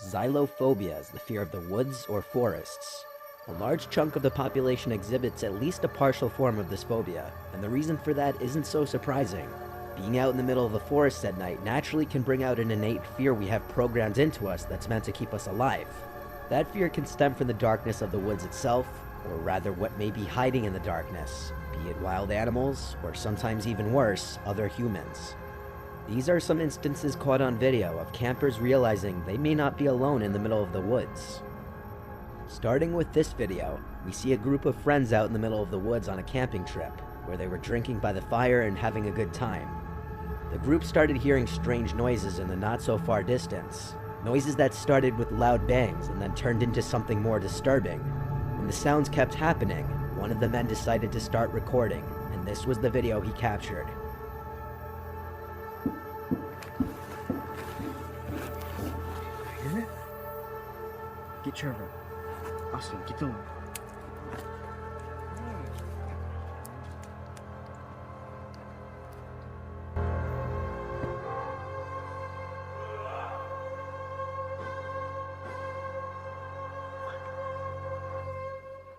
Xylophobia is the fear of the woods or forests. A large chunk of the population exhibits at least a partial form of this phobia, and the reason for that isn't so surprising. Being out in the middle of the forest at night naturally can bring out an innate fear we have programmed into us that's meant to keep us alive. That fear can stem from the darkness of the woods itself, or rather what may be hiding in the darkness, be it wild animals, or sometimes even worse, other humans. These are some instances caught on video of campers realizing they may not be alone in the middle of the woods. Starting with this video, we see a group of friends out in the middle of the woods on a camping trip, where they were drinking by the fire and having a good time. The group started hearing strange noises in the not-so-far distance, noises that started with loud bangs and then turned into something more disturbing. When the sounds kept happening, one of the men decided to start recording, and this was the video he captured. Hear it? Get Trevor. Austin, get the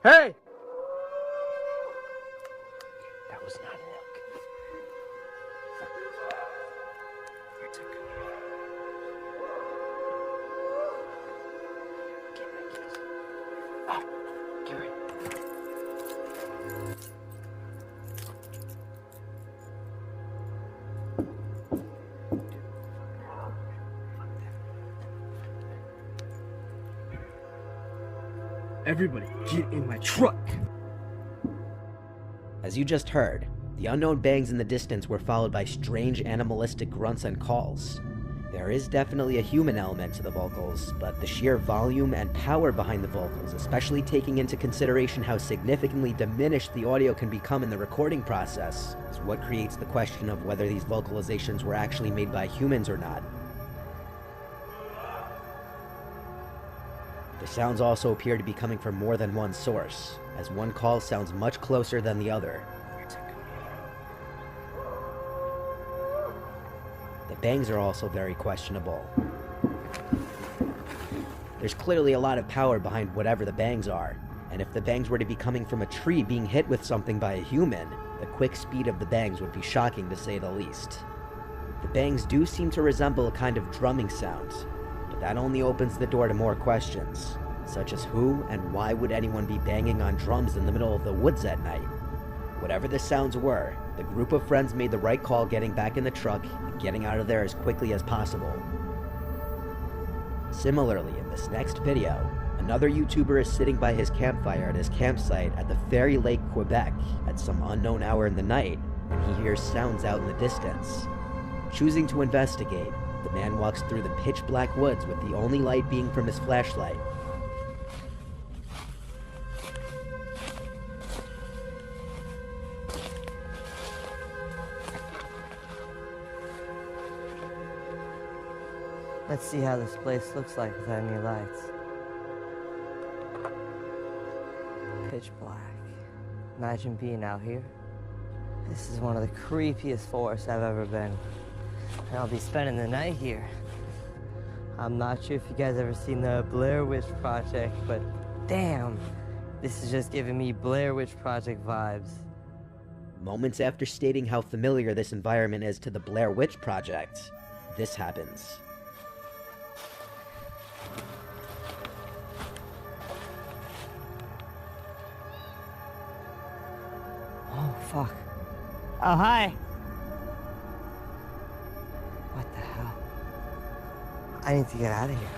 Hey! That was not an elk. It's okay. Get my keys. Oh, Gary. Everybody, get in my truck! As you just heard, the unknown bangs in the distance were followed by strange animalistic grunts and calls. There is definitely a human element to the vocals, but the sheer volume and power behind the vocals, especially taking into consideration how significantly diminished the audio can become in the recording process, is what creates the question of whether these vocalizations were actually made by humans or not. The sounds also appear to be coming from more than one source, as one call sounds much closer than the other. The bangs are also very questionable. There's clearly a lot of power behind whatever the bangs are, and if the bangs were to be coming from a tree being hit with something by a human, the quick speed of the bangs would be shocking to say the least. The bangs do seem to resemble a kind of drumming sound, but that only opens the door to more questions, such as who and why would anyone be banging on drums in the middle of the woods at night? Whatever the sounds were, the group of friends made the right call getting back in the truck and getting out of there as quickly as possible. Similarly, in this next video, another YouTuber is sitting by his campfire at his campsite at the Fairy Lake, Quebec, at some unknown hour in the night when he hears sounds out in the distance. Choosing to investigate, the man walks through the pitch-black woods with the only light being from his flashlight. Let's see how this place looks like without any lights. Pitch black. Imagine being out here. This is one of the creepiest forests I've ever been. And I'll be spending the night here. I'm not sure if you guys ever seen the Blair Witch Project, but damn, this is just giving me Blair Witch Project vibes. Moments after stating how familiar this environment is to the Blair Witch Project, this happens. Oh, fuck. Oh, hi! What the hell? I need to get out of here.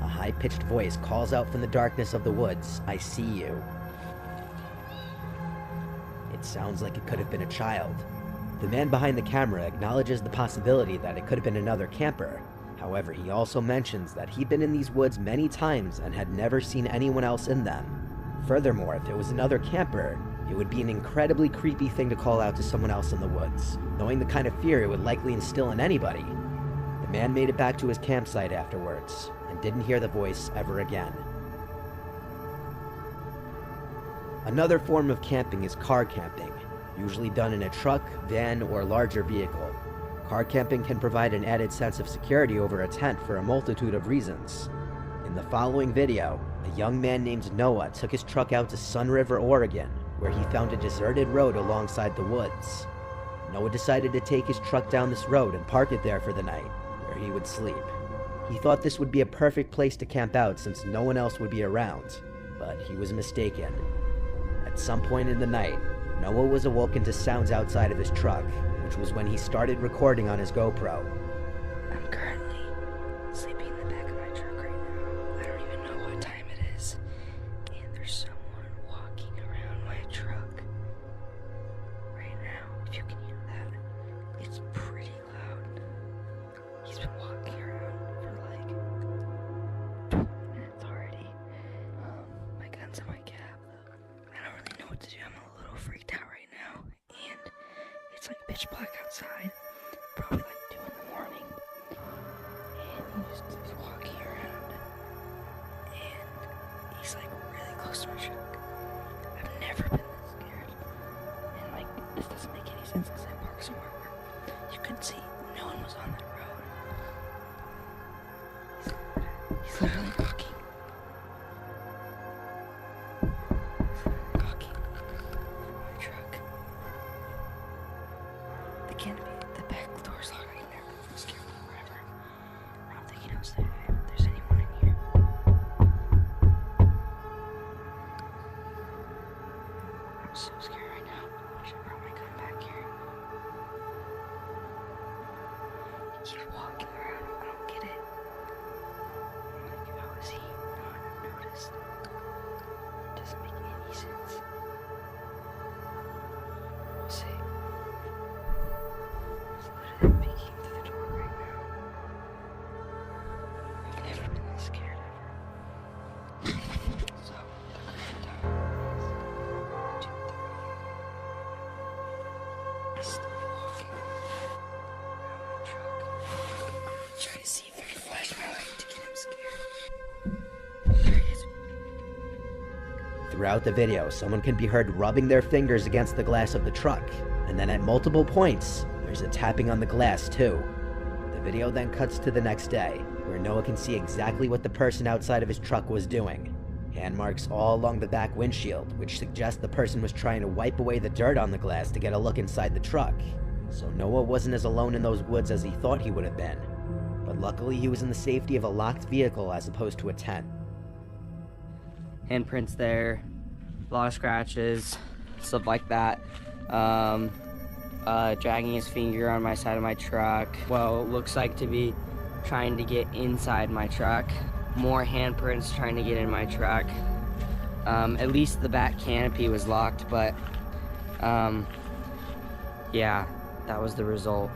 A high-pitched voice calls out from the darkness of the woods, "I see you." It sounds like it could have been a child. The man behind the camera acknowledges the possibility that it could have been another camper. However, he also mentions that he'd been in these woods many times and had never seen anyone else in them. Furthermore, if it was another camper, it would be an incredibly creepy thing to call out to someone else in the woods, knowing the kind of fear it would likely instill in anybody. The man made it back to his campsite afterwards, and didn't hear the voice ever again. Another form of camping is car camping, usually done in a truck, van, or larger vehicle. Car camping can provide an added sense of security over a tent for a multitude of reasons. In the following video, a young man named Noah took his truck out to Sun River, Oregon, where he found a deserted road alongside the woods. Noah decided to take his truck down this road and park it there for the night, where he would sleep. He thought this would be a perfect place to camp out since no one else would be around, but he was mistaken. At some point in the night, Noah was awoken to sounds outside of his truck, which was when he started recording on his GoPro. I'm currently sleeping in the back of my truck right now. I don't even know what time it is. And there's someone walking around my truck right now. If you can hear that, it's pretty loud. He's been walking around for like 20 minutes already. My gun's in my cab. I don't really know what to do. I'm a little freaked out right now. And it's like pitch black outside. Probably like 2 in the morning. And he just keeps walking around. And he's like really close to my truck. I've never been this scared. And like, this doesn't make any sense because I parked somewhere where you could see no one was on that road. He's literally walking. Walking from my truck. The canopy, the back door's locked right there. I'm scared forever. I don't think he knows that there's anyone in here. I'm so scared right now. I should have brought my gun back here. He keeps walking around. I don't get it. Like, how is he not noticed? It doesn't make any sense. We'll see. He's literally peeking through the door right now. I've never been this scared ever. So, the current time is 2:30. He's still walking around my truck. I'm trying to see if I can flash my light to get him scared. There he is. Throughout the video, someone can be heard rubbing their fingers against the glass of the truck, and then at multiple points, there's a tapping on the glass too. The video then cuts to the next day, where Noah can see exactly what the person outside of his truck was doing. Hand marks all along the back windshield, which suggest the person was trying to wipe away the dirt on the glass to get a look inside the truck. So Noah wasn't as alone in those woods as he thought he would have been. But luckily he was in the safety of a locked vehicle as opposed to a tent. Handprints there, a lot of scratches, stuff like that. Dragging his finger on my side of my truck. Well, it looks like to be trying to get inside my truck. More handprints trying to get in my truck. At least the back canopy was locked, but yeah, that was the result.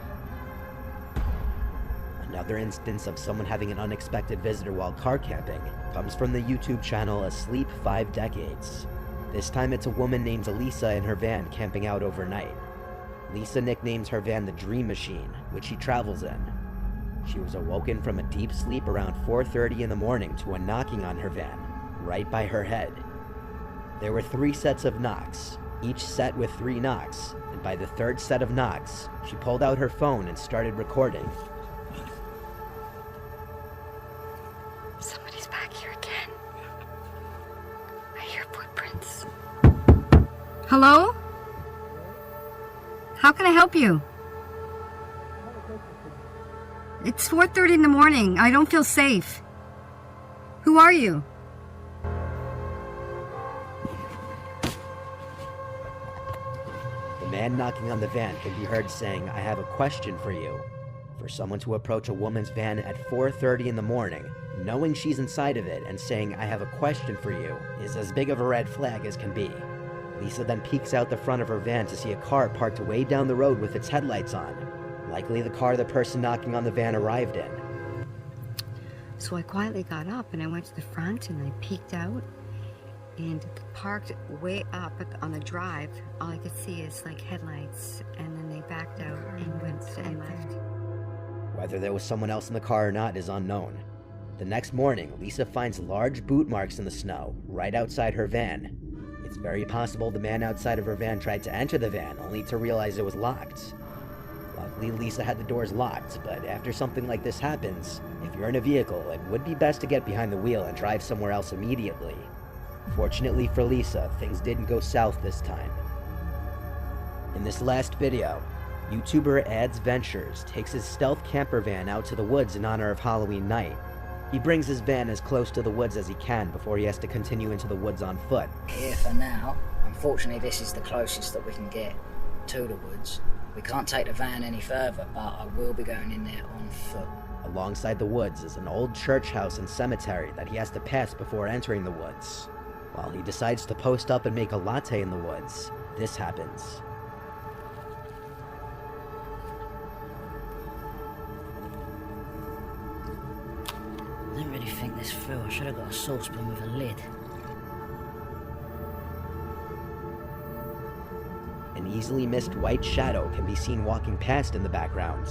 Another instance of someone having an unexpected visitor while car camping comes from the YouTube channel Asleep 5 Decades. This time it's a woman named Elisa in her van camping out overnight. Lisa nicknames her van the Dream Machine, which she travels in. She was awoken from a deep sleep around 4:30 in the morning to a knocking on her van, right by her head. There were 3 sets of knocks, each set with 3 knocks, and by the 3rd set of knocks, she pulled out her phone and started recording. Somebody's back here again. I hear footprints. Hello? How can I help you? It's 4:30 in the morning. I don't feel safe. Who are you? The man knocking on the van can be heard saying, "I have a question for you." For someone to approach a woman's van at 4:30 in the morning, knowing she's inside of it and saying, "I have a question for you," is as big of a red flag as can be. Lisa then peeks out the front of her van to see a car parked way down the road with its headlights on. Likely the car the person knocking on the van arrived in. So I quietly got up and I went to the front and I peeked out and parked way up on the drive. All I could see is like headlights, and then they backed out and went and left. Whether there was someone else in the car or not is unknown. The next morning, Lisa finds large boot marks in the snow right outside her van. It's very possible the man outside of her van tried to enter the van only to realize it was locked. Luckily, Lisa had the doors locked, but after something like this happens, if you're in a vehicle, it would be best to get behind the wheel and drive somewhere else immediately. Fortunately for Lisa, things didn't go south this time. In this last video, YouTuber Ads Ventures takes his stealth camper van out to the woods in honor of Halloween night. He brings his van as close to the woods as he can before he has to continue into the woods on foot. Here for now. Unfortunately, this is the closest that we can get to the woods. We can't take the van any further, but I will be going in there on foot. Alongside the woods is an old church house and cemetery that he has to pass before entering the woods. While he decides to post up and make a latte in the woods, this happens. I didn't really think this through. I should have got a saucepan with a lid. An easily missed white shadow can be seen walking past in the background,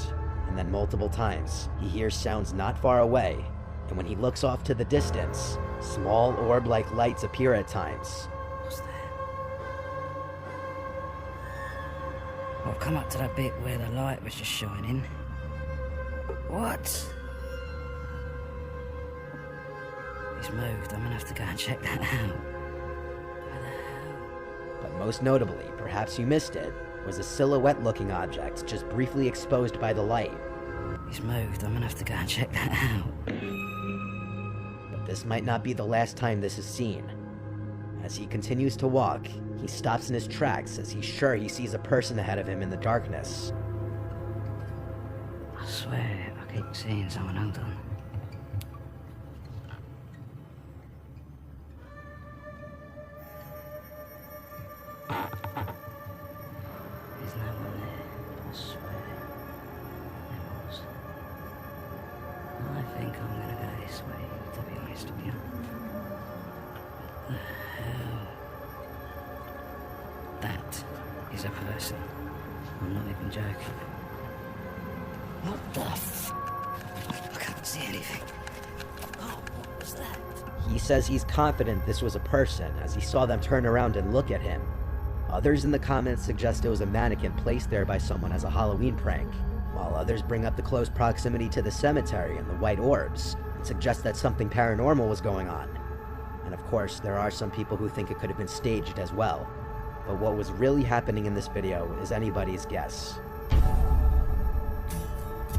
and then multiple times he hears sounds not far away, and when he looks off to the distance, small orb-like lights appear at times. What's that? I've come up to that bit where the light was just shining. What? It's moved. I'm gonna have to go and check that out. What the hell? But most notably, perhaps you missed it, was a silhouette-looking object just briefly exposed by the light. It's moved. I'm gonna have to go and check that out. But this might not be the last time this is seen. As he continues to walk, he stops in his tracks as he's sure he sees a person ahead of him in the darkness. I swear, I keep seeing someone. Hold on. There's no one there. I swear. There was. I think I'm gonna go this way, to be honest with you. What the hell? That is a person. I'm not even joking. What the f... I can't see anything. Oh, what was that? He says he's confident this was a person as he saw them turn around and look at him. Others in the comments suggest it was a mannequin placed there by someone as a Halloween prank, while others bring up the close proximity to the cemetery and the white orbs and suggest that something paranormal was going on. And of course, there are some people who think it could have been staged as well. But what was really happening in this video is anybody's guess.